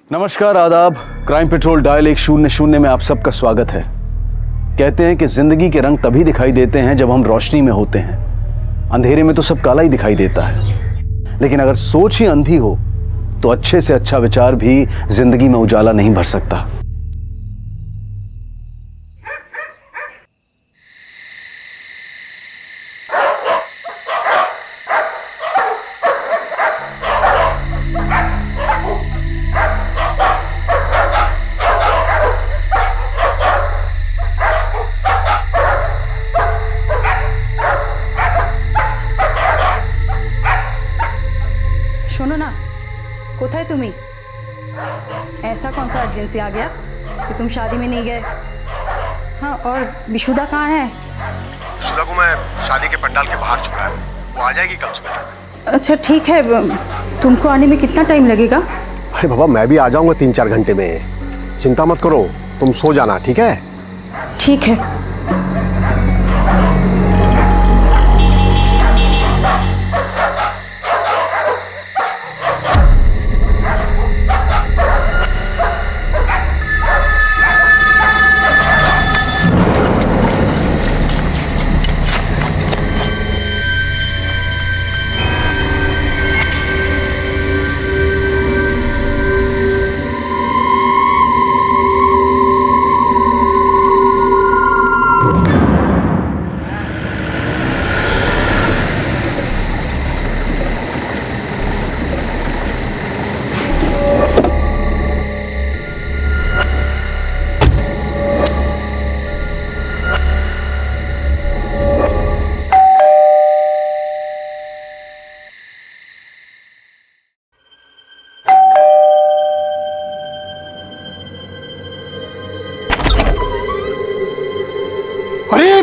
नमस्कार, आदाब। Crime petrol dial 100 में आप सबका स्वागत है। कहते हैं कि जिंदगी के रंग तभी दिखाई देते हैं जब हम रोशनी में होते हैं। अंधेरे में तो सब काला ही दिखाई देता है, लेकिन अगर सोच ही अंधी हो तो अच्छे से अच्छा विचार भी जिंदगी में उजाला नहीं भर सकता। শোনো না, কোথায় তুমি? ऐसा कौन सा अर्जेंसी आ गया कि तुम शादी में नहीं गए? हाँ, और विशुदा कहाँ है? विशुदा को मैं शादी के पंडाल के बाहर छोड़ा है, वो आ जाएगी कल सुबह तक। अच्छा ठीक है, तुमको आने में कितना टाइम लगेगा? अरे बाबा, मैं भी आ जाऊंगा 3-4 घंटे में। चिंता मत करो, तुम सो जाना, ठीक है? ठीक है। अरे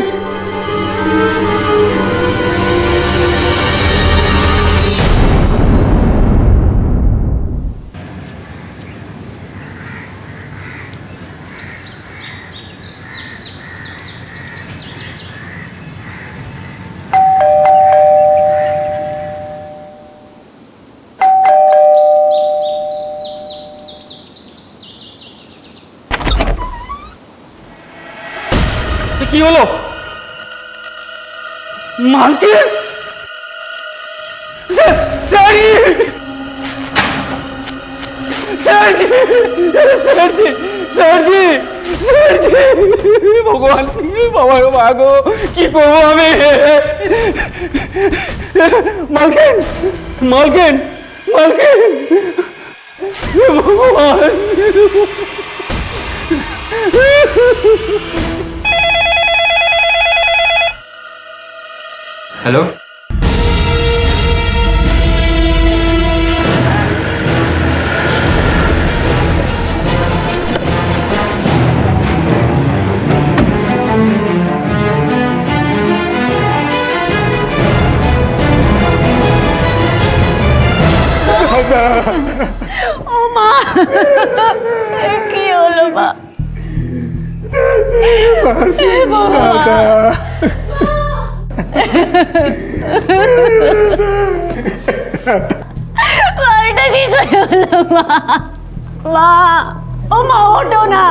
কি হলো? মালকিন স্যারজি স্যারজি স্যারজি স্যারজি স্যারজি ভগবান, বাবা মাগো, কি করবো আমি? মালকিন মালকিন মালকিন, ভগবান। हेलो, ও মা, কি হলো মা? মাটা কি করে হলো মা? মা, ও মা ওঠো না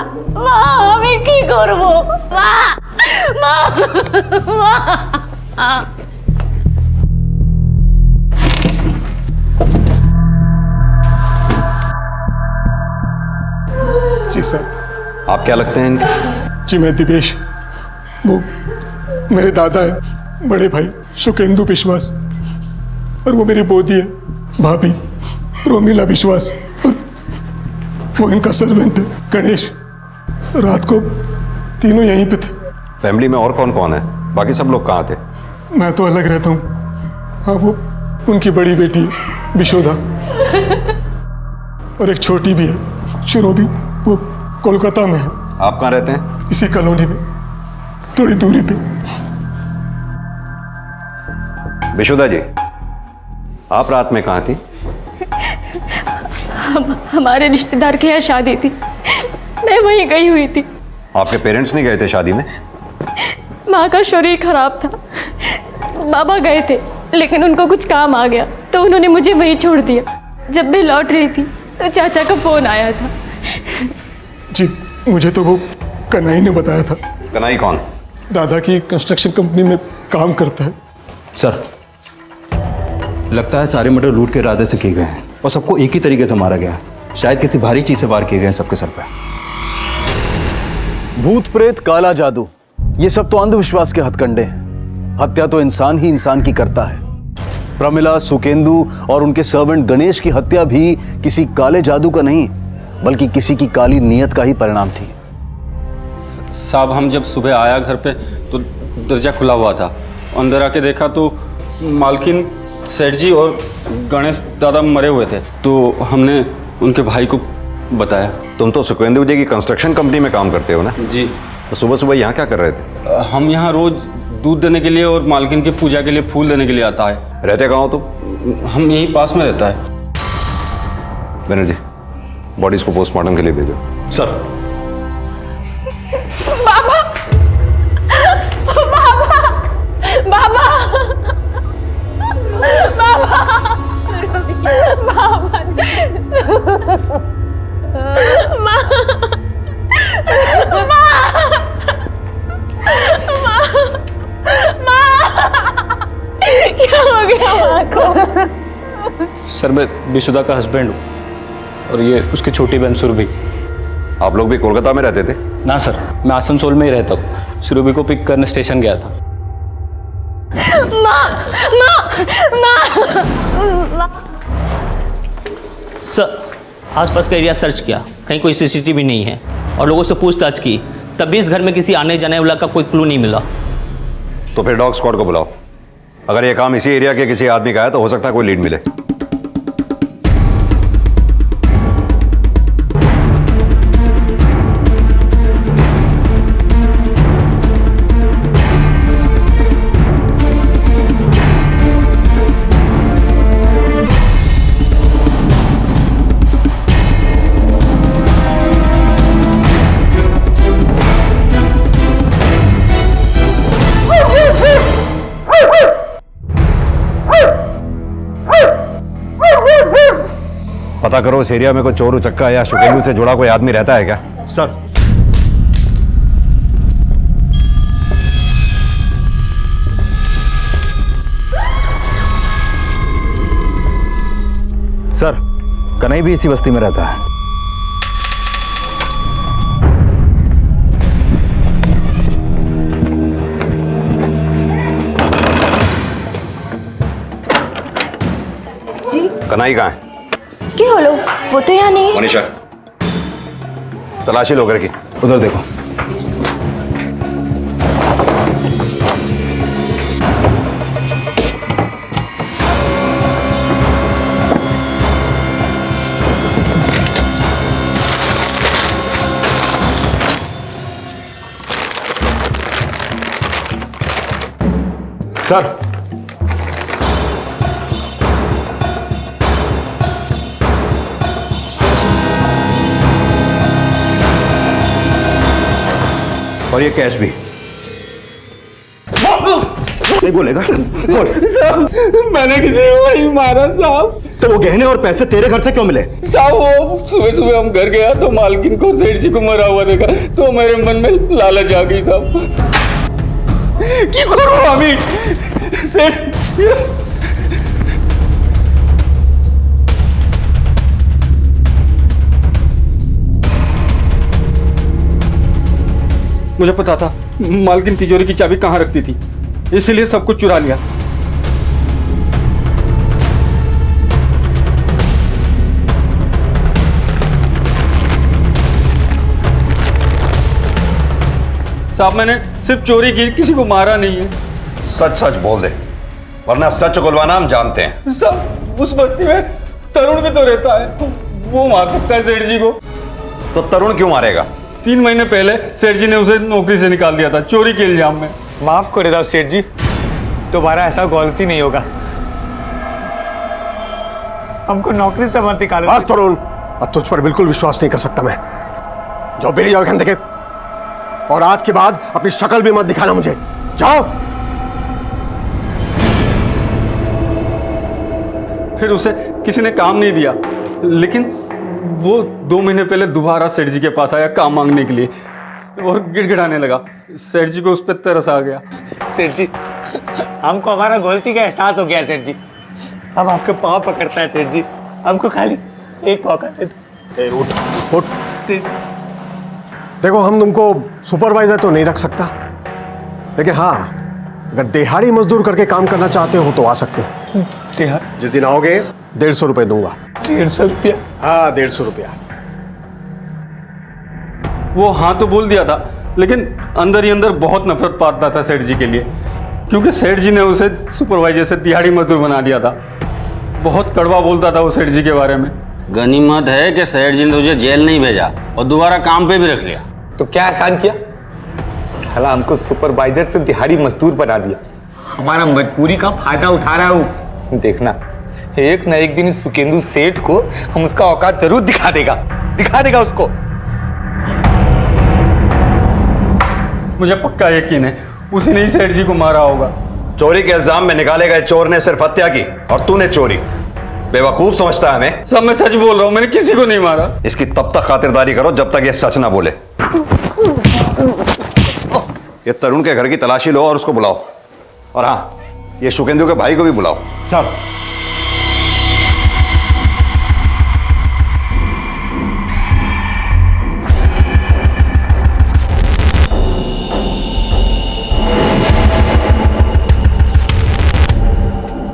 মা, আমি কি করব মা? মা মা। जी सर। आप क्या लगते हैं इनके? जी मैं दिवेश, वो मेरे दादा है, बड़े भाई सुकेंदु विश्वास, और वो मेरी बोधी है भाभी रोमिला विश्वास, और वो इनका सर्वेंट है गणेश। रात को तीनों यहीं पे थे। फैमिली में और कौन कौन है? बाकी सब लोग कहाँ थे? मैं तो अलग रहता हूँ। हाँ, वो उनकी बड़ी बेटी है विशोदा, और एक छोटी भी है शुरोबी, वो कोलकाता में है। आप कहाँ रहते हैं? इसी कॉलोनी में, थोड़ी दूरी पे। विशुदा जी, आप रात में कहाँ थी? हमारे रिश्तेदार के यहाँ शादी थी, मैं वहीं गई हुई थी। आपके पेरेंट्स नहीं गए थे शादी में? माँ का शरीर खराब था, बाबा गए थे, लेकिन उनको कुछ काम आ गया तो उन्होंने मुझे वहीं छोड़ दिया। जब मैं लौट रही थी तो चाचा का फोन आया था। जी मुझे तो वो कन्हई ने बताया था। कन्हई कौन? दादा की कंस्ट्रक्शन कंपनी में काम करता है। सर, लगता है सारे मर्डर लूट के इरादे से किए गए हैं और सबको एक ही तरीके से मारा गया है। शायद किसी भारी चीज से वार किए गए हैं सबके सर पे। भूत प्रेत, काला जादू, ये सब तो अंधविश्वास के हथकंडे हैं। हत्या तो इंसान ही इंसान की करता है। प्रमिला, सुकेंदु और उनके सर्वेंट गणेश की हत्या भी किसी काले जादू का नहीं, बल्कि किसी की काली नीयत का ही परिणाम थी। साहब, हम जब सुबह आया घर पे तो दरजा खुला हुआ था। अंदर आके देखा तो मालकिन, सेठ जी और गणेश दादा मरे हुए थे। तो हमने उनके भाई को बताया। तुम तो सुकेंदु जी की कंस्ट्रक्शन कंपनी में काम करते हो ना? जी। तो सुबह सुबह यहाँ क्या कर रहे थे? हम यहाँ रोज दूध देने के लिए और मालकिन की पूजा के लिए फूल देने के लिए आता है। रहते कहाँ हो तुम? हम यहीं पास में रहता है। बनर्जी, बॉडीज को पोस्टमार्टम के लिए भेजो। सर, बाबा, बाबा, क्या हो गया माँ को? सर, मैं विशुदा का हस्बैंड हूँ और ये उसकी छोटी बहन सुरभि। आप लोग भी कोलकाता में रहते थे? ना सर, मैं आसनसोल में ही रहता हूँ। सुरभि को पिक करने स्टेशन गया था। सर, आसपास का एरिया सर्च किया, कहीं कोई सीसीटीवी नहीं है और लोगों से पूछताछ की, तब भी इस घर में किसी आने जाने वाला का कोई क्लू नहीं मिला। तो फिर डॉग स्क्वाड को बुलाओ। अगर ये काम इसी एरिया के किसी आदमी का है तो हो सकता है कोई लीड मिले। पता करो इस एरिया में कोई चोर उचक्का या शुकेंदु से जुड़ा कोई आदमी रहता है क्या? सर, सर, कन्हई भी इसी बस्ती में रहता है। कन्हई कहाँ है? क्या बोलो, वो तो यहाँ नहीं है। मनीषा, तलाशी लो घर की। उधर देखो। सर, और ये कैश भी। नहीं बोलेगा? बोल। साहब, मैंने किसी को नहीं मारा साहब। तो वो गहने और पैसे तेरे घर से क्यों मिले? साहब, वो सुबह सुबह हम घर गया तो मालकिन को सेठ जी को मरा हुआ देखा तो मेरे मन में लालच आ गई साहब। কি করবো আমি? मुझे पता था मालकिन तिजोरी की चाबी कहाँ रखती थी, इसीलिए सब कुछ चुरा लिया। साहब, मैंने सिर्फ चोरी की, किसी को मारा नहीं है। सच सच बोल दे, वरना सच उगलवाना हम जानते हैं। साहब, उस बस्ती में तरुण भी तो रहता है, वो मार सकता है सेठ जी को। तो तरुण क्यों मारेगा? 3 महीने पहले सेठ जी ने उसे नौकरी से निकाल दिया था चोरी के इल्जाम में। माफ कर दो सेठ जी, दोबारा ऐसा गलती नहीं होगा। हमको नौकरी से मत निकालो। बस तरुण, अब तुझ पर बिल्कुल विश्वास नहीं कर सकता मैं। जाओ बेरी जाओ देखे, और आज के बाद अपनी शक्ल भी मत दिखाना मुझे। जाओ। फिर उसे किसी ने काम नहीं दिया, लेकिन वो 2 महीने पहले दोबारा सेठ जी के पास आया काम मांगने के लिए और गिड़गिड़ाने लगा। सेठ जी को उस पर तरस आ गया। सेठ जी, हमको हमारा गलती का एहसास हो गया सेठ जी। हम आपके पाँव पकड़ता है सेठ जी, हमको खाली एक मौका दे दो। उठ उठ। सेठ जी, देखो, हम तुमको सुपरवाइजर तो नहीं रख सकता, लेकिन हाँ, अगर दिहाड़ी मजदूर करके काम करना चाहते हो तो आ सकते हो। जिस दिन आओगे 150 रुपये दूंगा। 150 रुपया? हाँ, 150 रुपया। वो हाँ तो बोल दिया था, लेकिन अंदर ही अंदर बहुत नफरत पाता था सेठ जी के लिए, क्योंकि सेठ जी ने उसे सुपरवाइजर से दिहाड़ी मजदूर बना दिया था। बहुत कड़वा बोलता था वो सेठ जी के बारे में। गनीमत है कि सेठ जी ने तुझे जेल नहीं भेजा और दोबारा काम पे भी रख लिया। तो क्या एहसान किया? साला हमको सुपरवाइजर से दिहाड़ी मजदूर बना दिया। हमारा मजबूरी का फायदा उठा रहा है वो। देखना, एक न एक दिन इस सुकेंदु सेठ को हम उसका औकात जरूर दिखा देगा उसको। मुझे पक्का यकीन है उसी ने ही सेठ जी को मारा होगा। चोरी के इल्जाम में निकाले गए चोर ने सिर्फ हत्या की और तूने चोरी। बेवकूफ समझता है हमें। सब मैं सच बोल रहा हूं, मैंने किसी को नहीं मारा। इसकी तब तक खातिरदारी करो जब तक ये सच ना बोले। ये तरुण के घर की तलाशी लो और उसको बुलाओ, और हाँ, ये शुकेंदु के भाई को भी बुलाओ। सर,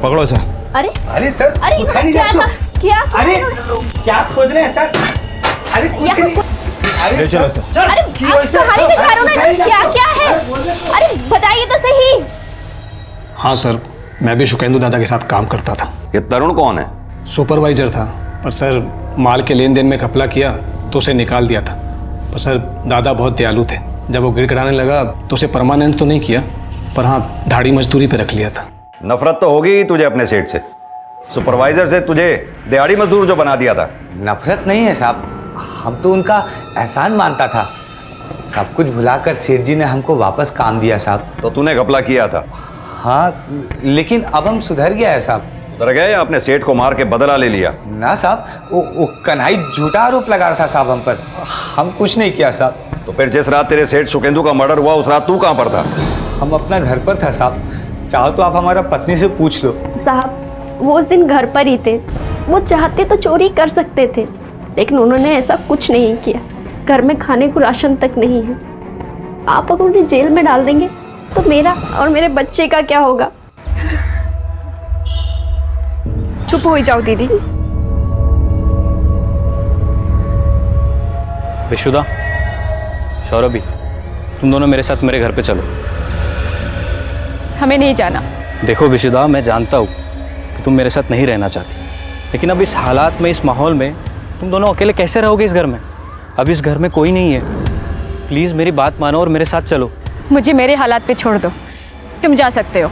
पकड़ो सर। अरे सर, अरे क्या क्या खोद रहे हैं सर? अरे कुछ नहीं। ले चलो सर। अरे आप कहानी दिखा रहे हो ना, क्या है? अरे बताइए तो सही। हाँ सर, मैं भी शुकेंदु दादा के साथ काम करता था। ये तरुण कौन है? सुपरवाइजर था, पर सर माल के लेन देन में घपला किया तो उसे निकाल दिया था। पर सर दादा बहुत दयालु थे। जब वो गिड़गिड़ाने लगा तो उसे परमानेंट तो नहीं किया, पर हाँ दाढ़ी मजदूरी पे रख लिया था। नफरत तो होगी ही तुझे अपने सेठ से। सुपरवाइजर से तुझे दिहाड़ी मजदूर जो बना दिया था। नफरत नहीं है साहब, हम तो उनका एहसान मानता था। सब कुछ भुलाकर सेठ जी ने हमको वापस काम दिया साहब। तो तूने घपला किया था? हाँ, लेकिन अब हम सुधर गया है साहब। सुधर गए या अपने सेठ को मार के बदला ले लिया? ना साहब, वो कन्हई झूठा आरोप लगा रहा था साहब हम पर। हम कुछ नहीं किया साहब। तो फिर जिस रात तेरे सेठ शुकेंदु का मर्डर हुआ उस रात तू कहाँ पर था? हम अपना घर पर था साहब। चाहो तो आप हमारा पत्नी से पूछ लो। साहब वो उस दिन घर पर ही थे। वो चाहते तो चोरी कर सकते थे, लेकिन उन्होंने ऐसा कुछ नहीं किया। घर में खाने को राशन तक नहीं है। आप अगर उन्हें जेल में डाल देंगे तो मेरा और मेरे बच्चे का क्या होगा? चुप हो जाओ दीदी। विशुदा, सौरभी, तुम दोनों मेरे साथ मेरे घर पे चलो। हमें नहीं जाना। देखो विशुदा, मैं जानता हूँ कि तुम मेरे साथ नहीं रहना चाहती, लेकिन अब इस हालात में, इस माहौल में तुम दोनों अकेले कैसे रहोगे इस घर में? अब इस घर में कोई नहीं है। प्लीज़ मेरी बात मानो और मेरे साथ चलो। मुझे मेरे हालात पे छोड़ दो, तुम जा सकते हो।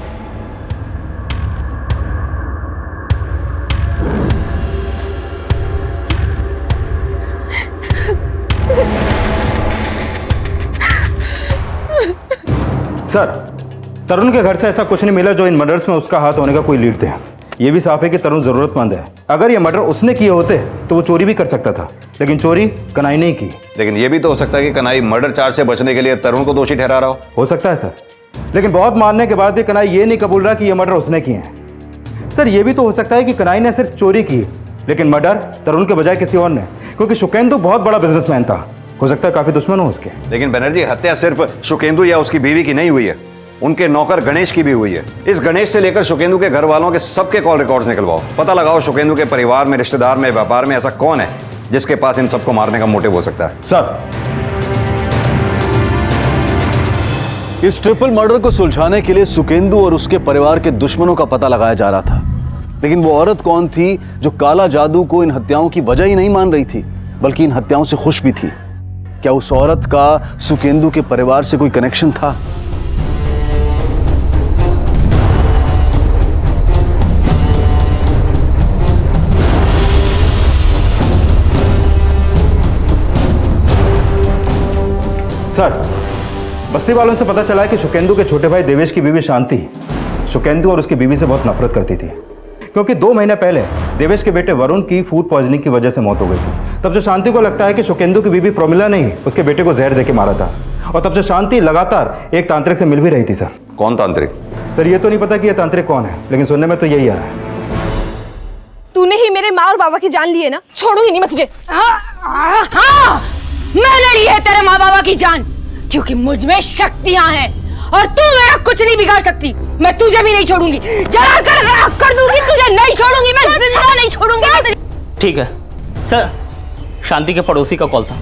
सर, तरुण के घर से ऐसा कुछ नहीं मिला जो इन मर्डर्स में उसका हाथ होने का कोई लीड थे। ये भी साफ है कि तरुण जरूरतमंद है। अगर ये मर्डर उसने किए होते तो वो चोरी भी कर सकता था, लेकिन चोरी कन्हई ने की। लेकिन ये भी तो हो सकता है कि कन्हई मर्डर चार्ज से बचने के लिए तरुण को दोषी ठहरा रहा हो सकता है सर, लेकिन बहुत मानने के बाद भी कन्हई ये नहीं कबूल रहा कि ये मर्डर उसने किए हैं। सर, ये भी तो हो सकता है कि कन्हई ने सिर्फ चोरी की, लेकिन मर्डर तरुण के बजाय किसी और ने, क्योंकि शुकेंदु बहुत बड़ा बिजनेसमैन था। हो सकता है काफी दुश्मन हो उसके। लेकिन बनर्जी, हत्या सिर्फ शुकेंदु या उसकी बीवी की नहीं हुई है, उनके नौकर गणेश की भी हुई है। इस गणेश से लेकर शुकेंदु के घर वालों के सबके कॉल रिकॉर्ड्स निकलवाओ। पता लगाओ शुकेंदु के परिवार में, रिश्तेदार में, व्यापार में ऐसा कौन है जिसके पास इन सबको मारने का मोटिव हो सकता है। सर, इस ट्रिपल मर्डर को सुलझाने के लिए सुकेंदु और उसके परिवार के दुश्मनों का पता लगाया जा रहा था, लेकिन वो औरत कौन थी जो काला जादू को इन हत्याओं की वजह ही नहीं मान रही थी, बल्कि इन हत्याओं से खुश भी थी? क्या उस औरत का सुकेंदु के परिवार से कोई कनेक्शन था? सर, बस्ती वालों से पता चला कि शुकेंदु के छोटे भाई देवेश की बीवी शांति शुकेंदु और उसकी बीवी से बहुत नफरत करती थी, क्योंकि 2 महीने पहले देवेश के बेटे वरुण की फूड पॉइजनिंग की वजह से मौत हो गई थी। तब से शांति को लगता है कि शुकेंदु की बीवी प्रोमिला ने ही उसके बेटे को जहर देके मारा था, और तब से शांति लगातार एक तांत्रिक से मिल भी रही थी सर। कौन तांत्रिक? सर ये तो नहीं पता कि यह तांत्रिक कौन है, लेकिन सुनने में तो यही आ रहा है। तूने ही मेरे माँ और बाबा की जान ली है ना, छोड़ूंगी नहीं मैं तुझे। हाँ, मैंने ली है तेरे माँ बाबा की जान, क्योंकि मुझ में शक्तियां हैं और तू मेरा कुछ नहीं बिगाड़ सकती। मैं तुझे भी नहीं छोड़ूंगी, जला कर राख कर दूंगी, तुझे नहीं छोड़ूंगी, मैं जिंदा नहीं छोड़ूंगी। ठीक है सर, शांति के पड़ोसी का कॉल था।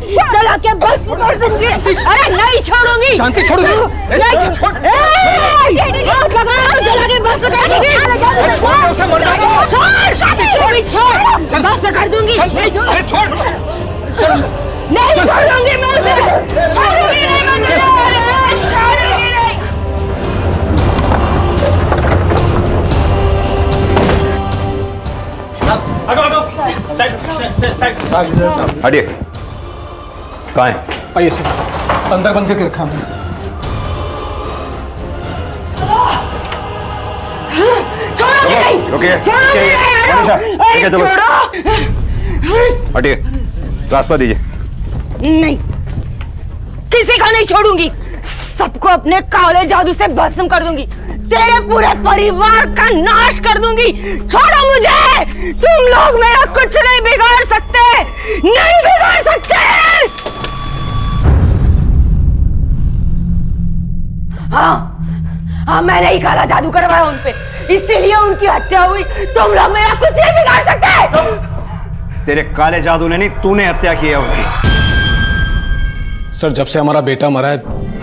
जला के बस कर दूंगी। अरे नहीं छोड़ूंगी। शांति छोड़ दे। नहीं छोड़। हाथ लगा, जला के बस कर दूंगी। छोड़ उसे, मर जाएगा। छोड़ शांति, छोड़ बस कर दूंगी। नहीं छोड़, छोड़ नहीं छोड़ूंगी मैं उसे, छोड़ूंगी नहीं मैं तुझे, छोड़ूंगी नहीं। हटिए। कहाँ है? आइए सर, अंदर बंद करके रखा हमने। छोड़ूंगी नहीं, रुकिए। छोड़ूंगी नहीं, छोड़ो। हटिए, रास्ता दीजिए। नहीं, किसी को नहीं छोड़ूंगी, सबको अपने काले जादू से भस्म कर दूंगी, तेरे पूरे परिवार का नाश कर दूंगी। छोड़ो मुझे, तुम लोग मेरा कुछ नहीं बिगाड़ सकते, नहीं बिगाड़ सकते। हाँ, मैंने ही काला जादू करवाया उन पे, इसीलिए उनकी हत्या हुई। तुम लोग मेरा कुछ नहीं बिगाड़ सकते। तेरे काले जादू ने नहीं, तूने हत्या की है उसकी। सर, जब से हमारा बेटा मरा है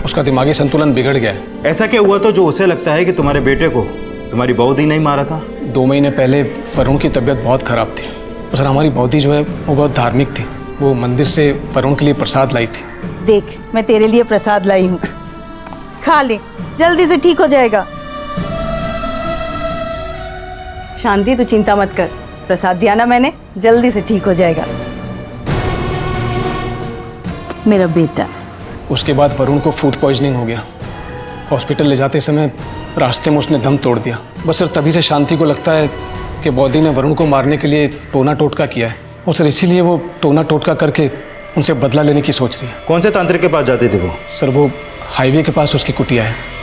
उसका दिमागी संतुलन बिगड़ गया है। ऐसा क्या हुआ तो जो उसे लगता है कि तुम्हारे बेटे को तुम्हारी बहू नहीं मारा था? 2 महीने पहले वरुण की तबीयत बहुत खराब थी। सर, हमारी बहू जो है वो बहुत धार्मिक थी, वो मंदिर से वरुण के लिए प्रसाद लाई थी। देख, मैं तेरे लिए प्रसाद लाई हूँ, खा ले, जल्दी से ठीक हो जाएगा। शांति, तू चिंता मत कर, प्रसाद दिया ना मैंने, जल्दी से ठीक हो जाएगा मेरा बेटा। उसके बाद वरुण को फूड पॉइजनिंग हो गया। हॉस्पिटल ले जाते समय रास्ते में उसने दम तोड़ दिया। बस सर, तभी से शांति को लगता है कि बॉडी ने वरुण को मारने के लिए टोना टोटका किया है, और सर इसीलिए वो टोना टोटका करके उनसे बदला लेने की सोच रही है। कौन से तांत्रिक के पास जाती थी वो? सर, वो हाईवे के पास उसकी कुटिया है।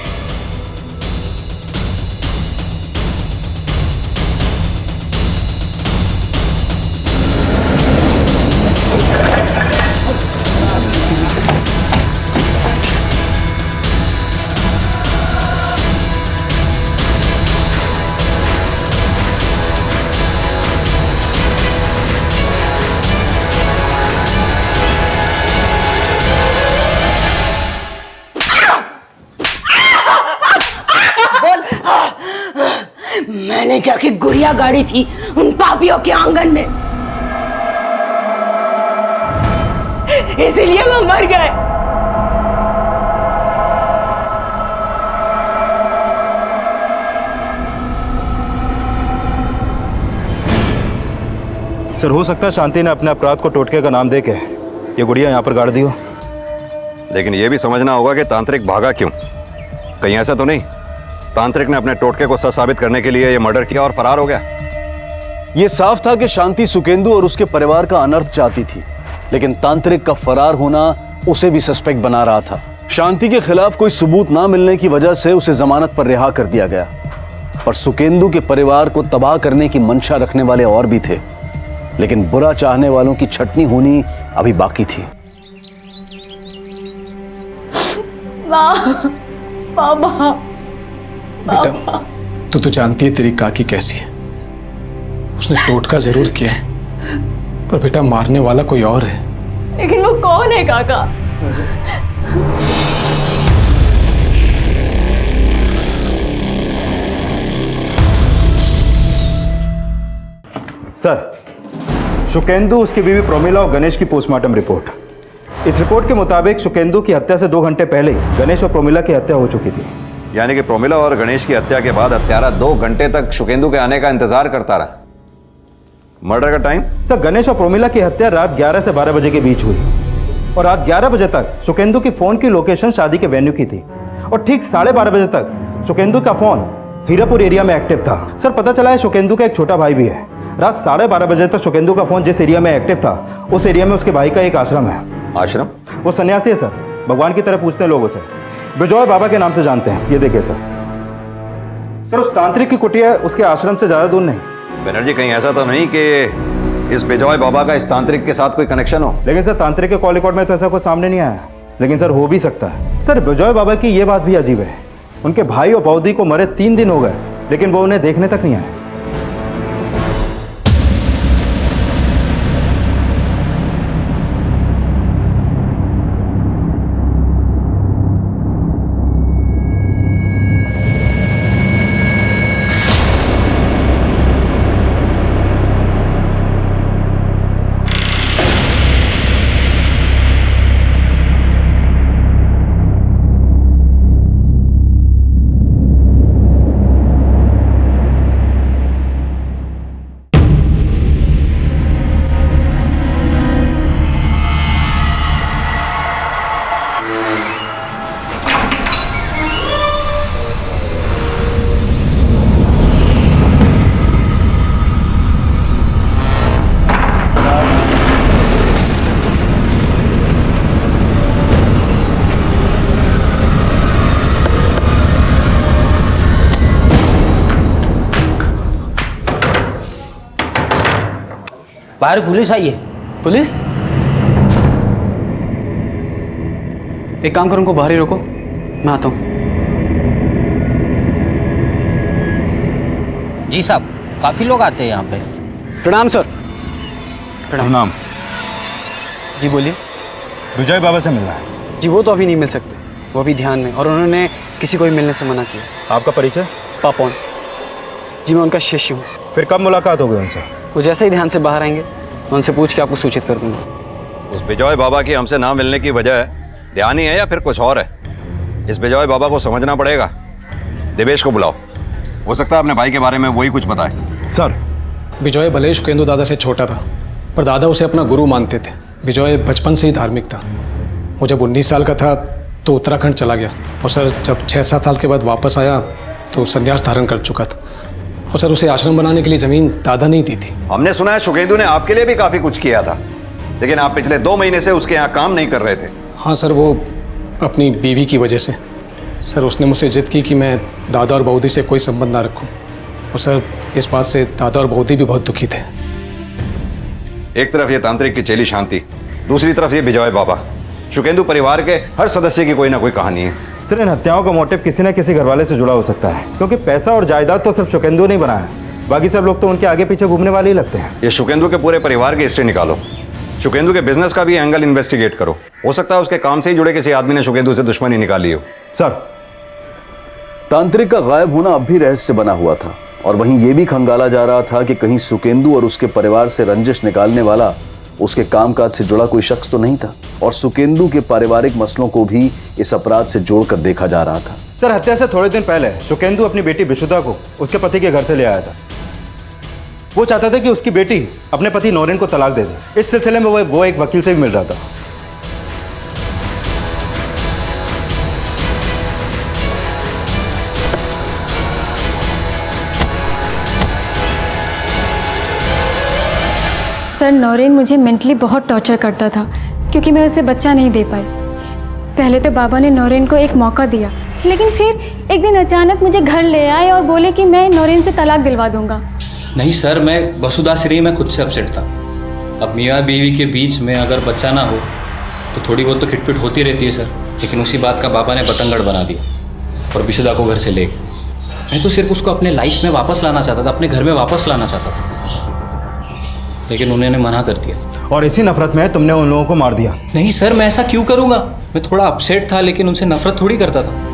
मैंने जाके गुड़िया गाड़ी थी उन पापियों के आंगन में, इसीलिए वो मर गए। सर, हो सकता है शांति ने अपने अपराध को टोटके का नाम देके ये गुड़िया यहाँ पर गाड़ दी हो। लेकिन यह भी समझना होगा कि तांत्रिक भागा क्यों। कहीं ऐसा तो नहीं तांत्रिक ने अपने टोटके को सच साबित करने के लिए यह मर्डर किया और फरार हो गया? यह साफ था कि शांति सुकेंदु और उसके परिवार का अनर्थ चाहती थी, लेकिन तांत्रिक का फरार होना उसे भी सस्पेक्ट बना रहा था। शांति के खिलाफ कोई सबूत ना मिलने की वजह से उसे जमानत पर रिहा कर दिया गया, पर सुकेंदु के परिवार को तबाह करने की मंशा रखने वाले और भी थे, लेकिन बुरा चाहने वालों की छटनी होनी अभी बाकी थी। बाबा, बेटा, तू तो जानती है तेरी काकी कैसी है। उसने टोटका जरूर किया है, पर बेटा मारने वाला कोई और है। लेकिन वो कौन है काका? सर, शुकेंदु, उसकी बीवी प्रोमिला और गणेश की पोस्टमार्टम रिपोर्ट। इस रिपोर्ट के मुताबिक शुकेंदु की हत्या से 2 घंटे पहले ही गणेश और प्रोमिला की हत्या हो चुकी थी। यानी कि प्रोमिला और गणेश की हत्या के बाद हत्यारा 2 घंटे तक शुकेंदु के आने का इंतजार करता रहा। मर्डर का टाइम? सर, गणेश और प्रोमिला की हत्या रात 11 से 12 बजे के बीच हुई, और रात 11 बजे तक शुकेंदु की फोन की लोकेशन शादी के वेन्यू की थी, और ठीक 12:30 बजे तक शुकेंदु का फोन हीरापुर एरिया में एक्टिव था। सर, पता चला है शुकेंदु का एक छोटा भाई भी है रात 12:30 बजे तक शुकेंदु का फोन जिस एरिया में एक्टिव था उस एरिया में उसके भाई का एक आश्रम है। आश्रम? वो सन्यासी है सर, भगवान की तरह पूछते हैं लोगों से, विजय बाबा के नाम से जानते हैं। ये देखिए सर, उस तांत्रिक की कुटिया उसके आश्रम से ज्यादा दूर नहीं। बनर्जी, कहीं ऐसा तो नहीं कि इस विजय बाबा का इस तांत्रिक के साथ कोई कनेक्शन हो? लेकिन सर तांत्रिक के कॉल रिकॉर्ड में तो ऐसा कुछ सामने नहीं आया, लेकिन सर हो भी सकता है। सर विजय बाबा की ये बात भी अजीब है, उनके भाई और बौदी को मरे 3 दिन हो गए लेकिन वो उन्हें देखने तक नहीं आए। बाहर पुलिस आई है। पुलिस? एक काम करो, उनको बाहर ही रोको, मैं आता हूँ। जी साहब, काफ़ी लोग आते हैं यहाँ पे। प्रणाम सर। प्रणाम। जी बोलिए। विजय बाबा से मिलना है। जी वो तो अभी नहीं मिल सकते, वो अभी ध्यान में, और उन्होंने किसी को भी मिलने से मना किया। आपका परिचय? पापौन। जी मैं उनका शिष्य हूँ। फिर कब मुलाकात होगी उनसे? वो जैसे ही ध्यान से बाहर आएंगे मैं उनसे पूछ के आपको सूचित कर दूंगा। उस विजय बाबा की हमसे ना मिलने की वजह ध्यान ही है या फिर कुछ और है? इस विजय बाबा को समझना पड़ेगा। देवेश को बुलाओ, हो सकता है अपने भाई के बारे में वही कुछ बताए। सर, विजय भले ही शुकेंदु दादा से छोटा था, पर दादा उसे अपना गुरु मानते थे। विजय बचपन से ही धार्मिक था। वो जब 19 साल का था तो उत्तराखंड चला गया, और सर जब 6-7 साल के बाद वापस आया तो संन्यास धारण कर चुका था। और सर उसे आश्रम बनाने के लिए ज़मीन दादा नहीं दी थी। हमने सुना है शुकेंदु ने आपके लिए भी काफी कुछ किया था, लेकिन आप पिछले 2 महीने से उसके यहाँ काम नहीं कर रहे थे। हाँ सर, वो अपनी बीवी की वजह से। सर उसने मुझसे जिद की कि मैं दादा और बौदी से कोई संबंध ना रखूं, और सर इस बात से दादा और बौदी भी बहुत दुखी थे। एक तरफ ये तांत्रिक की चेली शांति, दूसरी तरफ ये विजय बाबा। शुकेंदु परिवार के हर सदस्य की कोई ना कोई कहानी है। सर इन हत्याओं का मोटिव किसी न किसी घरवाले से जुड़ा हो सकता है, क्योंकि पैसा और जायदाद तो सिर्फ शुकेंदु नहीं बनाया, बाकी सब लोग तो उनके आगे पीछे घूमने वाले ही लगते हैं। ये शुकेंदु के पूरे परिवार की हिस्ट्री निकालो, शुकेंदु के बिजनेस का भी एंगल इन्वेस्टिगेट करो। हो सकता है उसके काम से ही जुड़े किसी आदमी ने शुकेंदु से दुश्मनी निकाली हो। सर, तांत्रिक का गायब होना अब भी रहस्य बना हुआ था, और वहीं यह भी खंगाला जा रहा था कि कहीं सुकेंदु और उसके परिवार से रंजिश निकालने वाला उसके कामकाज से जुड़ा कोई शख्स तो नहीं था, और सुकेंदु के पारिवारिक मसलों को भी इस अपराध से जोड़कर देखा जा रहा था। सर हत्या से थोड़े दिन पहले शुकेंदु अपनी बेटी विशुद्धा को उसके पति के घर से ले आया था। वो चाहता था कि उसकी बेटी अपने पति नौरेन को तलाक दे दे। इस सिलसिले में वो एक वकील से भी मिल रहा था। सर नौरेन मुझे मेंटली बहुत टॉर्चर करता था, क्योंकि मैं उसे बच्चा नहीं दे पाई। पहले तो बाबा ने नौरेन को एक मौका दिया, लेकिन फिर एक दिन अचानक मुझे घर ले आए और बोले कि मैं नौरेन से तलाक दिलवा दूंगा। नहीं सर, मैं वसुधा श्री में खुद से अपसेट था। अब मियाँ बीवी के बीच में अगर बच्चा ना हो तो थोड़ी बहुत तो खिटपिट होती रहती है सर, लेकिन उसी बात का बाबा ने बतंगड़ बना दिया और विशुद्धा को घर से ले गए। मैं तो सिर्फ उसको अपने लाइफ में वापस लाना चाहता था, अपने घर में वापस लाना चाहता था, लेकिन उन्होंने मना कर दिया। और इसी नफरत में तुमने उन लोगों को मार दिया। नहीं सर, मैं ऐसा क्यों करूंगा? मैं थोड़ा अपसेट था, लेकिन उनसे नफरत थोड़ी करता था।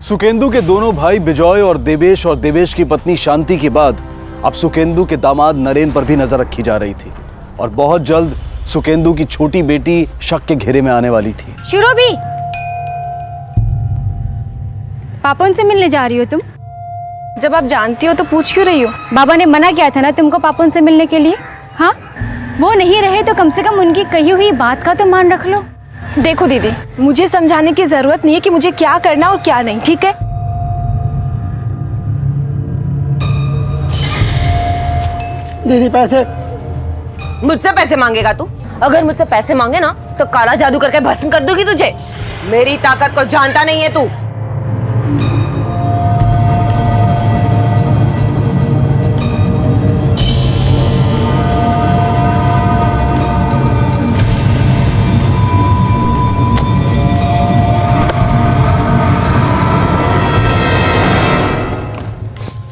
सुकेंदु के दोनों भाई विजय और देवेश की पत्नी शांति के बाद अब सुकेंदु के दामाद नरेन पर भी नजर रखी जा रही थी, और बहुत जल्द सुकेंदु की छोटी बेटी शक के घेरे में आने वाली थी। शुरू भी पापा से मिलने जा रही हो तुम? जब आप जानती हो तो पूछ क्यों रही हो? बाबा ने मना किया था ना तुमको पापा से मिलने के लिए। हाँ, वो नहीं रहे तो कम से कम उनकी कही हुई बात का तो मान रख लो। देखो दीदी, मुझे समझाने की जरूरत नहीं है कि मुझे क्या करना और क्या नहीं, ठीक है? दीदी पैसे। मुझसे पैसे मांगेगा तू? अगर मुझसे पैसे मांगे ना तो काला जादू करके भस्म कर दूंगी तुझे। मेरी ताकत को जानता नहीं है तू।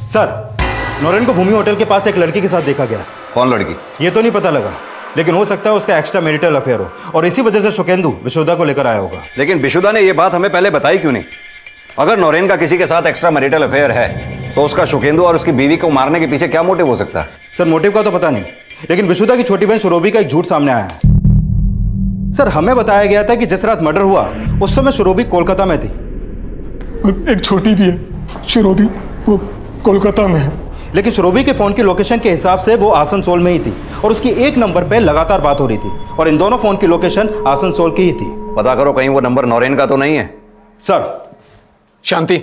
सर, नौरेन को भूमि होटल के पास एक लड़की के साथ देखा गया। कौन लड़की? ये तो नहीं पता लगा, लेकिन हो सकता है उसका एक्स्ट्रा मैरिटल अफेयर हो और इसी वजह से शुकेंदु विशुदा को लेकर आया होगा। लेकिन विशुदा ने ये बात हमें पहले बताई क्यों नहीं? अगर नौरेन का किसी के साथ एक्स्ट्रा मैरिटल अफेयर है तो उसका शुकेंदु और उसकी बीवी को मारने के पीछे क्या मोटिव हो सकता है? सर, मोटिव का तो पता नहीं, लेकिन विशुदा की छोटी बहन शुरोबी का एक झूठ सामने आया है। सर, हमें बताया गया था कि जिस रात मर्डर हुआ उस समय शुरोबी कोलकाता में थी। और एक छोटी भी है, शुरोबी, वो कोलकाता में है। लेकिन शुरोबी के फोन की लोकेशन के हिसाब से वो आसनसोल में ही थी और उसकी एक नंबर पे लगातार बात हो रही थी और इन दोनों फोन की लोकेशन आसनसोल की ही थी। पता करो कहीं वो नंबर नौरेन का तो नहीं है। सर, शांति,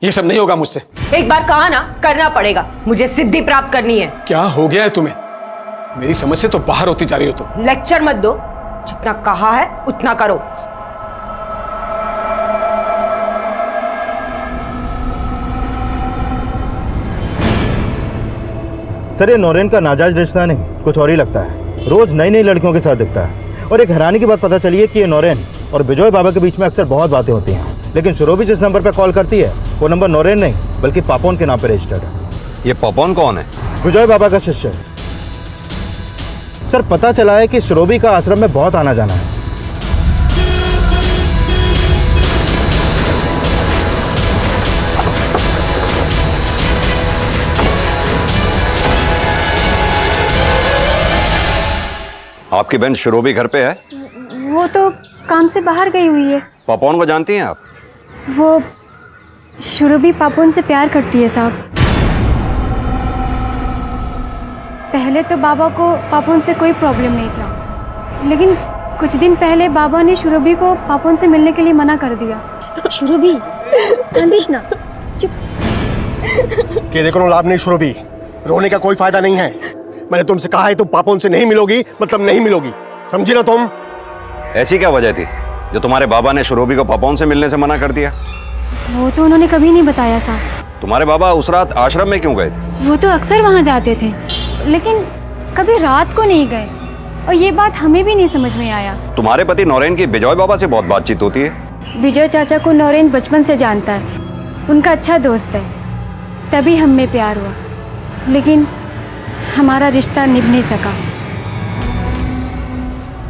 ये सब नहीं होगा मुझसे। एक बार कहा ना, करना पड़ेगा। मुझे सिद्धि प्राप्त करनी है। क्या हो गया है तुम्हें? मेरी समझ से तो बाहर होती जा रही हो तुम। लेक्चर मत दो, जितना कहा है उतना करो। सर, ये नौरेन का नाजायज रिश्ता नहीं, कुछ और ही लगता है। रोज नई नई लड़कियों के साथ दिखता है और एक हैरानी की बात पता चली है कि ये नौरेन और विजय बाबा के बीच में अक्सर बहुत बातें होती हैं, लेकिन शुरोबी जिस नंबर पर कॉल करती है वो नंबर नौरेन नहीं बल्कि पापोन के नाम पर रजिस्टर्ड है। ये पापोन कौन है? विजय बाबा का शिष्य है। सर, पता चला है कि शुरोबी का आश्रम में बहुत आना जाना है। आपकी बहन शुरोबी घर पे है? वो तो काम से बाहर गई हुई है। पापोन को जानती हैं आप? वो शुरुबी पापोन से प्यार करती है साहब। पहले तो बाबा को पापोन से कोई प्रॉब्लम नहीं था, लेकिन कुछ दिन पहले बाबा ने शुरुबी को पापोन से मिलने के लिए मना कर दिया। शुरुबी, कांदिश ना, चुप। कि देखो लाभ नहीं शुरोबी, रोने का कोई फायदा नहीं है। मैंने तुमसे कहा है तुम पापोन से नहीं मिलोगी, मतलब नहीं मिलोगी, समझी ना तुम? ऐसी क्या वजह थी जो तुम्हारे बाबा ने शुरोबी को पापोन से मिलने से मना कर दिया? वो तो उन्होंने कभी नहीं बताया साहब। तुम्हारे बाबा उस रात आश्रम में क्यों गए थे? वो तो अक्सर वहाँ जाते थे, लेकिन कभी रात को नहीं गए और ये बात हमें भी नहीं समझ में आया। तुम्हारे पति नौरेन की विजय बाबा से बहुत बातचीत होती है। विजय चाचा को नौरेन बचपन से जानता है, उनका अच्छा दोस्त है, तभी हम में प्यार हुआ, लेकिन हमारा रिश्ता निभ नहीं सका।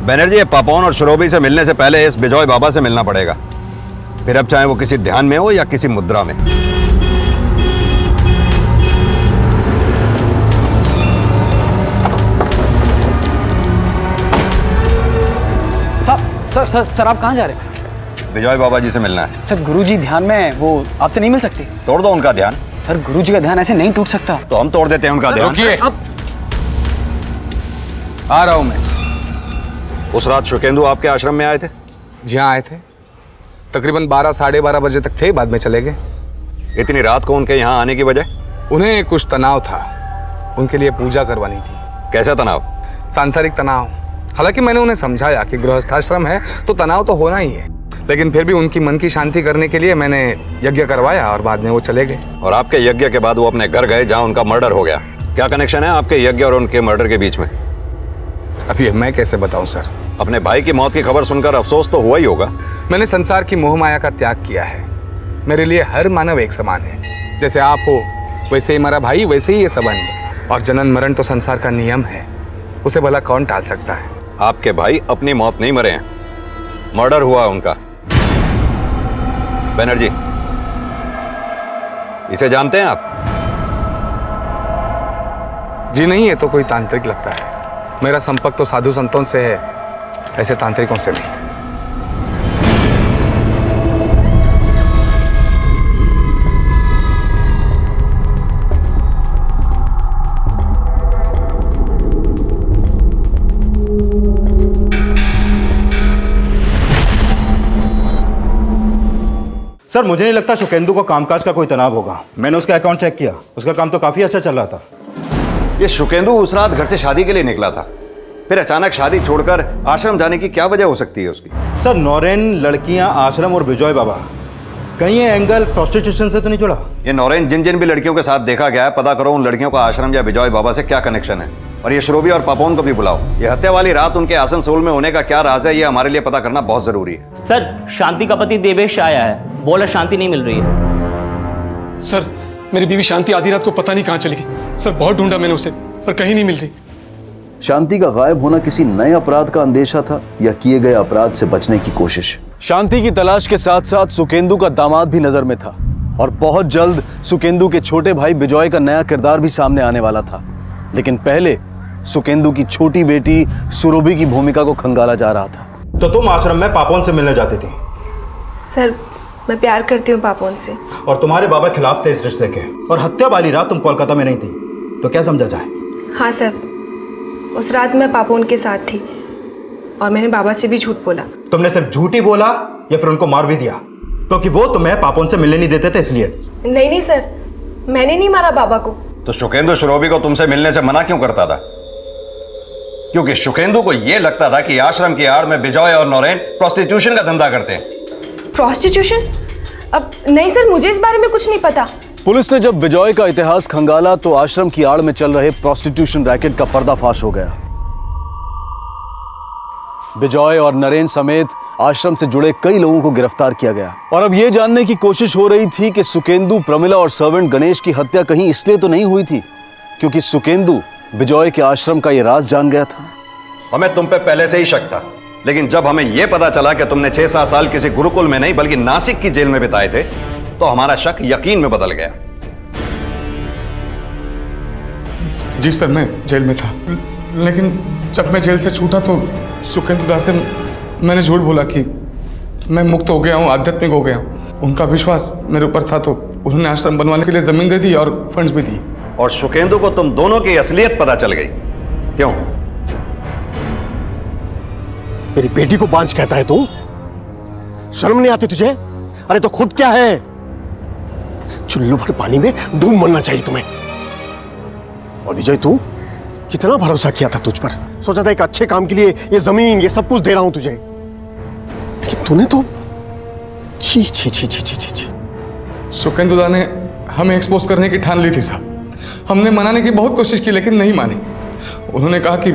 बनर्जी, पापोन और शुरोबी से मिलने से पहले इस विजय बाबा से मिलना पड़ेगा, फिर अब चाहे वो किसी ध्यान में हो या किसी मुद्रा में। सर आप कहाँ जा रहे हैं? विजय बाबा जी से मिलना है। सर, गुरुजी ध्यान में है, वो आपसे नहीं मिल सकते। तोड़ दो उनका ध्यान। सर, गुरुजी का ध्यान ऐसे नहीं टूट सकता। तो हम तोड़ देते हैं उनका ध्यान। रुकिए, आ रहा हूं मैं। उस रात शुकेंदु आपके आश्रम में आए थे? जी हाँ, आए थे। तकरीबन 12 साढ़े 12 बजे तक थे, बाद में चले गए। इतनी रात को उनके यहाँ आने की वजह? उन्हें कुछ तनाव था, उनके लिए पूजा करवानी थी। कैसा तनाव? सांसारिक तनाव। हालांकि मैंने उन्हें समझाया कि गृहस्थाश्रम है तो तनाव तो होना ही है, लेकिन फिर भी उनकी मन की शांति करने के लिए मैंने यज्ञ करवाया और बाद में वो चले गए। और आपके यज्ञ के बाद वो अपने घर गए जहाँ उनका मर्डर हो गया। क्या कनेक्शन है आपके यज्ञ और उनके मर्डर के बीच में? अभी मैं कैसे बताऊं सर? अपने भाई की मौत की खबर सुनकर अफसोस तो हुआ ही होगा। मैंने संसार की मोह माया का त्याग किया है। मेरे लिए हर मानव एक समान है। जैसे आप हो वैसे ही मेरा भाई, वैसे ही ये सब अन्य। और जनन मरण तो संसार का नियम है, उसे भला कौन टाल सकता है? आपके भाई अपनी मौत नहीं मरे हैं, मर्डर हुआ है उनका। बनर्जी, इसे जानते हैं आप? जी नहीं, ये तो कोई तांत्रिक लगता है। मेरा संपर्क तो साधु संतों से है, ऐसे तांत्रिकों से नहीं। सर, मुझे नहीं लगता शुकेंदु को कामकाज का कोई तनाव होगा। मैंने उसका अकाउंट चेक किया, उसका काम तो काफी अच्छा चल रहा था। ये शुकेंदु उस रात घर से शादी के लिए निकला था, फिर अचानक शादी छोड़कर आश्रम जाने की क्या वजह हो सकती है उसकी? सर नौरेन, लड़कियां, आश्रम और विजय बाबा, कहीं ये एंगल प्रोस्टिट्यूशन से तो नहीं जुड़ा? ये नौरेन जिन जिन भी लड़कियों के साथ देखा गया है, पता करो उन लड़कियों का आश्रम या विजय बाबा से क्या कनेक्शन है। और ये श्रोबी और पापोन को भी बुलाओ। ये हत्या वाली रात उनके आसनसोल में होने का क्या राज है, ये हमारे लिए पता करना बहुत जरूरी है। सर शांति का पति देवेश आया है, बोला शांति नहीं मिल रही है। सर मेरी बीवी शांति आधी रात को पता नहीं कहाँ चली गई। सर बहुत ढूंढा मैंने उसे पर कहीं नहीं मिल रही। शांति का गायब होना किसी नए अपराध का अंदेशा था या किए गए अपराध से बचने की कोशिश? शांति की तलाश के साथ साथ सुकेंदु का दामाद भी नजर में था और बहुत जल्द सुकेंदु के छोटे भाई विजय का नया किरदार भी सामने आने वाला था। लेकिन पहले सुकेंदु की छोटी बेटी सुरभि की भूमिका को खंगाला जा रहा था। तो तुम आश्रम में पापोन से मिलने जाती थी? सर मैं प्यार करती हूँ पापोन से। और तुम्हारे बाबा खिलाफ थे इस रिश्ते के, और हत्या वाली रात तुम कोलकाता में नहीं थी, तो क्या समझा जाए? हाँ सर, उस रात मैं पापोन के साथ थी और मैंने बाबा से भी झूठ बोला। तुमने सिर्फ झूठ ही बोला या फिर उनको मार भी दिया? क्योंकि वो तुम्हें पापोन से मिलने नहीं देते थे इसलिए। नहीं सर, मैंने नहीं मारा बाबा को। तो शुकेंदु श्रोबी को तुमसे मिलने से मना क्यों करता था? क्योंकि शुकेंदु को यह लगता था कि आश्रम की आड़ में विजय और नौरेन प्रोस्टिट्यूशन का धंधा करते हैं। प्रोस्टिट्यूशन? अब नहीं सर, मुझे इस बारे में कुछ नहीं पता। पुलिस ने जब विजय का इतिहास खंगाला तो आश्रम की आड़ में चल रहे प्रोस्टिट्यूशन रैकेट का पर्दाफाश हो गया। विजय और नरेन समेत आश्रम से जुड़े कई लोगों को गिरफ्तार किया गया और अब यह जानने की कोशिश हो रही थी कि सुकेंदु, प्रमिला और सर्वेंट गणेश की हत्या कहीं इसलिए तो नहीं हुई थी क्योंकि सुकेंदु विजय के आश्रम का यह राज जान गया था। हमें तुम पे पहले से ही शक था, लेकिन जब हमें यह पता चला कि तुमने 6-7 साल किसी गुरुकुल में नहीं बल्कि नासिक की जेल में बिताए थे, तो हमारा शक यकीन में बदल गया। जी सर, मैं जेल में था, लेकिन जब मैं जेल से छूटा तो सुकेंदु दास से मैंने झूठ बोला कि मैं मुक्त हो गया हूँ, आध्यात्मिक हो गया हूँ। उनका विश्वास मेरे ऊपर था तो उन्होंने आश्रम बनवाने के लिए जमीन दे दी और फंड्स भी दिए। और शुकेंदु को तुम दोनों की असलियत पता चल गई। क्यों? मेरी बेटी को बांझ कहता है तू? शर्म नहीं आती तुझे? अरे तो खुद क्या है? चुल्लू भर पानी में डूब मरना चाहिए तुम्हें। और विजय, तू कितना भरोसा किया था तुझ पर, सोचा था एक अच्छे काम के लिए ये जमीन ये सब कुछ दे रहा हूं तुझे, लेकिन तूने तो छी छी छी छी छी छी छी। सुकेंदु दा ने हमें एक्सपोज करने की ठान ली थी साहब। हमने मनाने की बहुत कोशिश की लेकिन नहीं माने। उन्होंने कहा कि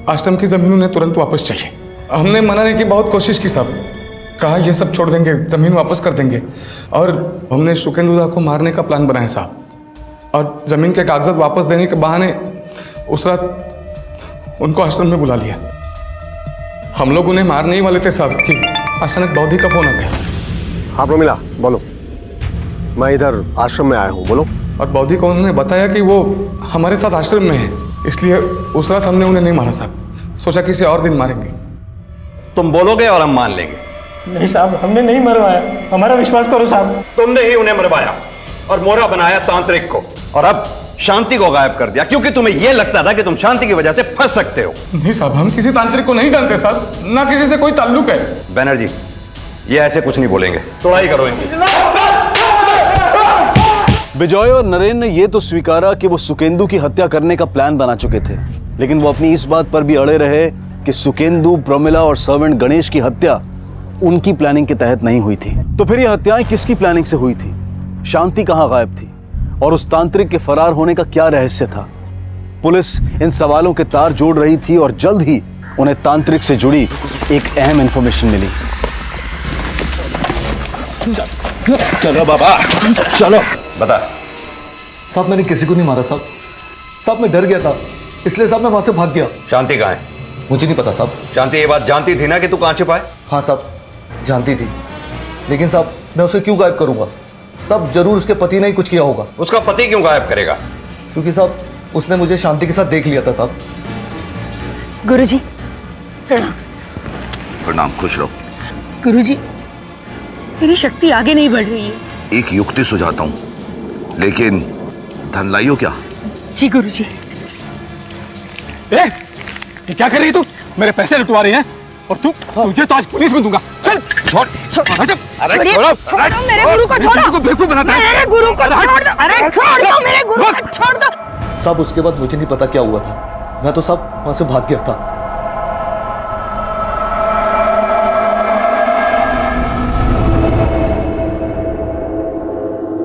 आश्रम की जमीन उन्हें तुरंत वापस चाहिए। हमने मनाने की बहुत कोशिश की साहब, कहा ये सब छोड़ देंगे, जमीन वापस कर देंगे। और हमने सुकेंदु दा को मारने का प्लान बनाया साहब, और जमीन के कागजात वापस देने के बहाने उस रात उनको आश्रम में बुला लिया। हम लोग उन्हें मारने ही वाले थे साहब कि अचानक बौद्धि का फोन आ गया। हाँ प्रमिला, बोलो। मैं इधर आश्रम में आया हूँ, बोलो। और बौद्धि को उन्होंने बताया कि वो हमारे साथ आश्रम में है, इसलिए उस रात हमने उन्हें नहीं मारा साहब, सोचा किसी और दिन मारेंगे। तुम बोलोगे और हम मान लेंगे। नहीं साहब, हमने नहीं मरवाया, हमारा विश्वास करो साहब। तुमने ही उन्हें मरवाया और मोहरा बनाया तांत्रिक को, और अब शांति को गायब कर दिया क्योंकि तुम्हें यह लगता था कि तुम शांति की वजह से फंस सकते हो। नहीं साहब, हम किसी तांत्रिक को नहीं जानते साहब, ना किसी से कोई ताल्लुक है। बैनर्जी, ये ऐसे कुछ नहीं बोलेंगे, तोड़ाई करो इनकी। विजय और नरेन ने यह तो स्वीकारा कि वो सुकेंदु की हत्या करने का प्लान बना चुके थे, लेकिन वो अपनी इस बात पर भी अड़े रहे कि सुकेंदु, प्रमिला और सर्वेंट गणेश की हत्या उनकी प्लानिंग के तहत नहीं हुई थी। तो फिर ये हत्याएं किसकी प्लानिंग से हुई थी? शांति कहां गायब थी और उस तांत्रिक के फरार होने का क्या रहस्य था? पुलिस इन सवालों के तार जोड़ रही थी और जल्द ही उन्हें तांत्रिक से जुड़ी एक अहम इंफॉर्मेशन मिली। चलो बाबा, चलो। बता। साहब मैंने किसी को नहीं मारा साहब। साहब मैं डर गया था, इसलिए साहब मैं वहां से भाग गया। शांति कहाँ है? मुझे नहीं पता साहब। शांति ये बात जानती थी ना कि तू कहाँ छिपा है? हाँ साहब, जानती थी, लेकिन साहब मैं उसे क्यों गायब करूंगा? साहब जरूर उसके पति ने ही कुछ किया होगा। उसका पति क्यों गायब करेगा? क्योंकि साहब उसने मुझे शांति के साथ देख लिया था साहब। गुरुजी प्रणाम। प्रणाम, खुश रहो। गुरुजी, मेरी शक्ति आगे नहीं बढ़ रही है। एक युक्ति सुझाता हूँ, लेकिन धन लाइयो क्या? जी गुरुजी। ये क्या कर रही है तू? मेरे पैसे लुटवा रही है और तुझे तो आज पुलिस में दूंगा। चल छोड़। अरे छोड़ो मेरे गुरु को, छोड़ो। बेवकूफ बनाता है। मेरे गुरु को छोड़ दो। अरे छोड़ दो मेरे गुरु को, छोड़ दो। सब उसके बाद मुझे नहीं पता क्या हुआ था, मैं तो सब वहां से भाग गया था।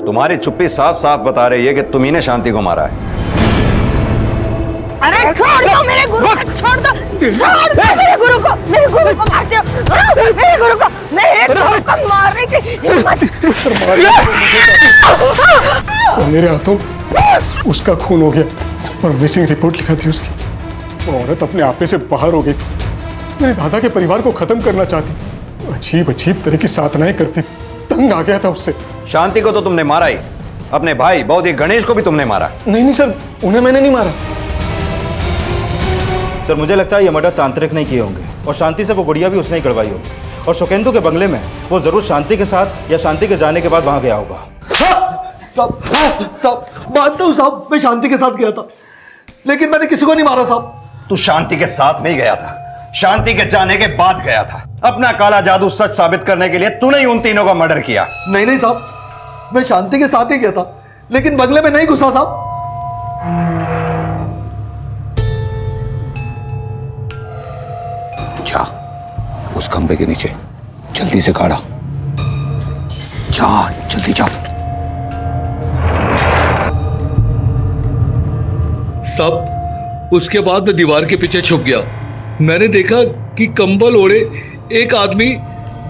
तुम्हारी चुप्पी साफ साफ बता रही है कि तुम्ही ने शांति को मारा है। अरे छोड़ दो मेरे गुरु को, छोड़ दो मेरे गुरु को, मेरे गुरु को मारते हो, मेरे गुरु को मारने की हिम्मत। मेरे हाथों उसका खून हो गया और मिसिंग रिपोर्ट लिखा थी उसकी। वो औरत अपने आपे से बाहर हो गई थी, मेरे दादा के परिवार को खत्म करना चाहती थी, अजीब अजीब तरह की साधनाएं करती थी, तंग आ गया था उससे। शांति को तो तुमने मारा ही, अपने भाई बौद्धिक गणेश को भी तुमने मारा। नहीं सर, उन्हें मैंने नहीं मारा। सर मुझे लगता है ये मर्डर तांत्रिक नहीं किए होंगे और शांति से वो गुड़िया भी उसने ही गड़वाई होगी, और शुकेंदु के बंगले में वो जरूर शांति के साथ या शांति के जाने के बाद वहां गया होगा। साहब मानता हूं साहब, मैं शांति के साथ गया था, लेकिन मैंने किसी को नहीं मारा साहब। तू शांति के साथ नहीं गया था, शांति के जाने के बाद गया था। अपना काला जादू सच साबित करने के लिए तूने ही उन तीनों का मर्डर किया। नहीं साहब, मैं शांति के साथ ही गया था, लेकिन बंगले में नहीं घुसा साहब। जा उस खंबे के नीचे जल्दी से काढ़ा, जा जल्दी जा। साहब उसके बाद मैं दीवार के पीछे छुप गया। मैंने देखा कि कंबल ओढ़े एक आदमी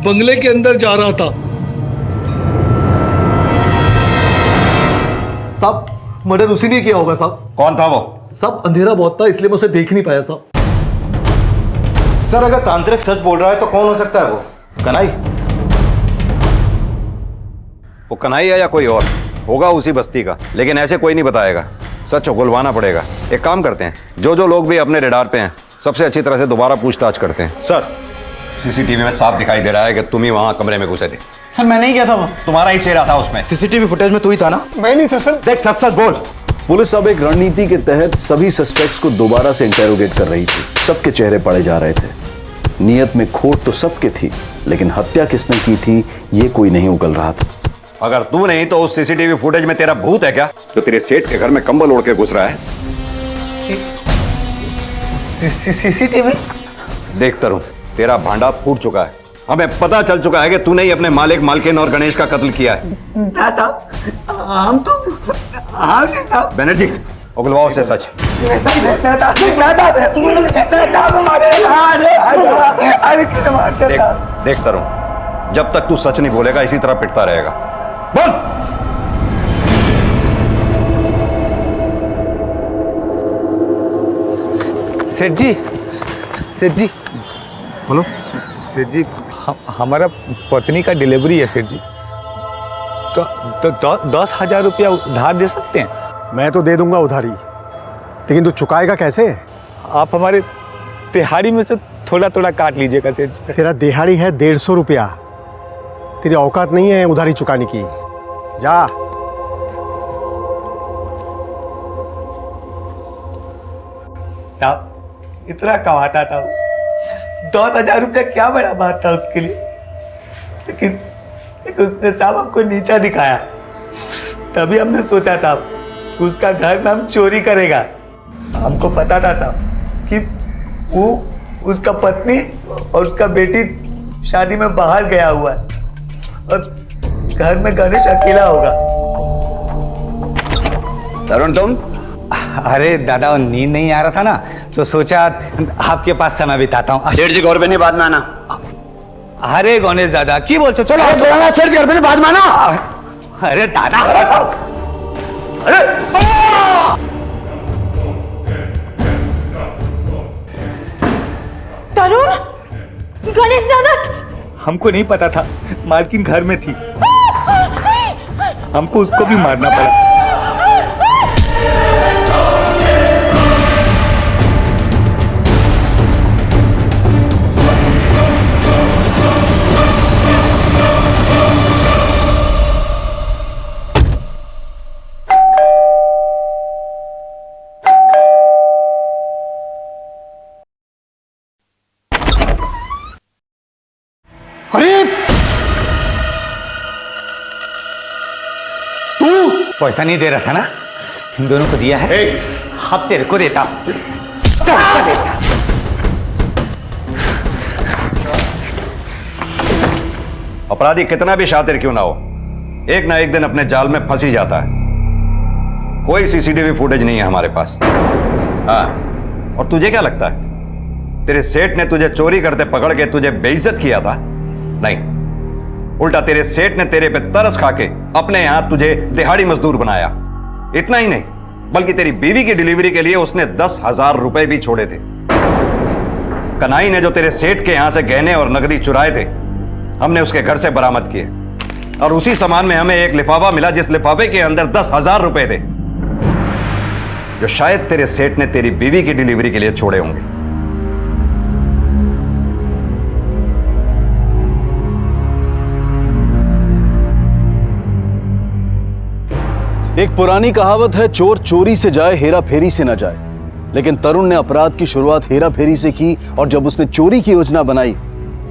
बंगले के अंदर जा रहा था। साहब मर्डर उसी ने किया होगा साहब। कौन था वो? साहब अंधेरा बहुत था इसलिए मैं उसे देख नहीं पाया साहब। सर अगर तांत्रिक सच बोल रहा है तो कौन हो सकता है वो? कन्हई? वो कन्हई है या कोई और होगा उसी बस्ती का, लेकिन ऐसे कोई नहीं बताएगा, सच उगलवाना पड़ेगा। एक काम करते हैं, जो लोग भी अपने रेडार पे हैं सबसे अच्छी तरह से दोबारा पूछताछ करते हैं। सर सीसीटीवी में साफ दिखाई दे रहा है कि तुम ही वहां कमरे में घुसे थे। सर मैं नहीं गया था, वो तुम्हारा ही चेहरा था उसमें। सीसीटीवी फुटेज में तू ही था ना? मैं नहीं था सर। देख सच सच बोल। पुलिस अब एक रणनीति के तहत सभी सस्पेक्ट्स को दोबारा से इंटेरोगेट कर रही थी। सबके चेहरे पड़े जा रहे थे। नियत में खोट तो सबके थी, लेकिन हत्या किसने की थी ये कोई नहीं उगल रहा था। अगर तू नहीं तो उस सीसीटीवी फुटेज में तेरा भूत है क्या, जो तेरे सेठ के घर में कंबल ओढ़ के घुस रहा है? सीसीटीवी देखता रहूं, तेरा भांडा फूट चुका है। हमें पता चल चुका है कि तूने ही अपने मालिक, मालकिन और गणेश का कत्ल किया है। ना साहब, हम तो नहीं साहब। बनर्जी उगलवाओ से सच। देखता रहूं, जब तक तू सच नहीं बोलेगा इसी तरह पिटता रहेगा। बोल। सेठ जी बोलो। सेठ जी हमारा पत्नी का डिलीवरी है सेठ जी, तो 10,000 रुपया उधार दे सकते हैं? मैं तो दे दूंगा उधारी, लेकिन तू चुकाएगा कैसे? आप हमारे दिहाड़ी में से थोड़ा थोड़ा काट लीजिएगा सेठ जी। तेरा दिहाड़ी है 150 रुपया, तेरी औकात नहीं है उधारी चुकाने की। जा। साहब इतना कमाता था, 10,000 रुपया क्या बड़ा बात था उसके लिए, लेकिन उसने साहब हमको नीचा दिखाया। तभी हमने सोचा साहब उसका घर में हम चोरी करेगा। हमको पता था साहब कि वो उसका पत्नी और उसका बेटी शादी में बाहर गया हुआ है और घर में गणेश अकेला होगा। तरुण तुम? अरे दादा नींद नहीं आ रहा था ना, तो सोचा आपके पास समय बिताता हूँ। सेठ जी घर पे नहीं बात माना। अरे गणेश दादा की बोलते चलो सेठ जी घर पे नहीं बात माना। अरे दादा तरुण, गणेश दादा। हमको नहीं पता था मालकिन घर में थी, हमको उसको भी मारना पड़ा। अरे पैसा नहीं दे रहा था ना, इन दोनों को दिया है, अब तेरे को देता, तेरे को देता। अपराधी कितना भी शातिर क्यों ना हो, एक ना एक दिन अपने जाल में फंस ही जाता है। कोई सीसीटीवी फुटेज नहीं है हमारे पास। हाँ, और तुझे क्या लगता है तेरे सेठ ने तुझे चोरी करते पकड़ के तुझे बेइज्जत किया था? नहीं, उल्टा तेरे सेठ ने तेरे पे तरस खा के अपने यहां तुझे दिहाड़ी मजदूर बनाया। इतना ही नहीं, बल्कि तेरी बीवी की डिलीवरी के लिए उसने 10,000 रुपए भी छोड़े थे। कनाई ने जो तेरे सेठ के यहां से गहने और नकदी चुराए थे, हमने उसके घर से बरामद किए, और उसी सामान में हमें एक लिफाफा मिला जिस लिफाफे के अंदर 10,000 रुपए थे, जो शायद तेरे सेठ ने तेरी बीवी की डिलीवरी के लिए छोड़े होंगे। एक पुरानी कहावत है, चोर चोरी से जाए हेरा फेरी से ना जाए। लेकिन तरुण ने अपराध की शुरुआत हेरा फेरी से की, और जब उसने चोरी की योजना बनाई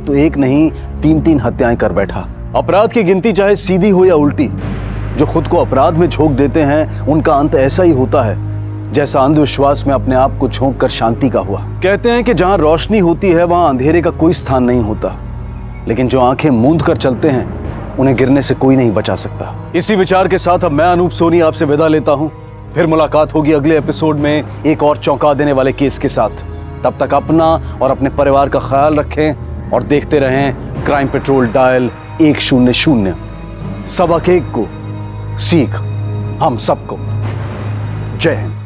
तो एक नहीं 3-3 हत्याएं कर बैठा। अपराध की गिनती चाहे सीधी हो या उल्टी, जो खुद को अपराध में झोंक देते हैं उनका अंत ऐसा ही होता है जैसा अंधविश्वास में अपने आप को झोंक कर शांति का हुआ। कहते हैं कि जहां रोशनी होती है वहां अंधेरे का कोई स्थान नहीं होता, लेकिन जो आंखें मूंद कर चलते हैं उन्हें गिरने से कोई नहीं बचा सकता। इसी विचार के साथ अब मैं अनूप सोनी आपसे विदा लेता हूं। फिर मुलाकात होगी अगले एपिसोड में एक और चौंका देने वाले केस के साथ। तब तक अपना और अपने परिवार का ख्याल रखें और देखते रहें क्राइम पेट्रोल डायल 100। सबक एक को सीख हम सबको। जय हिंद।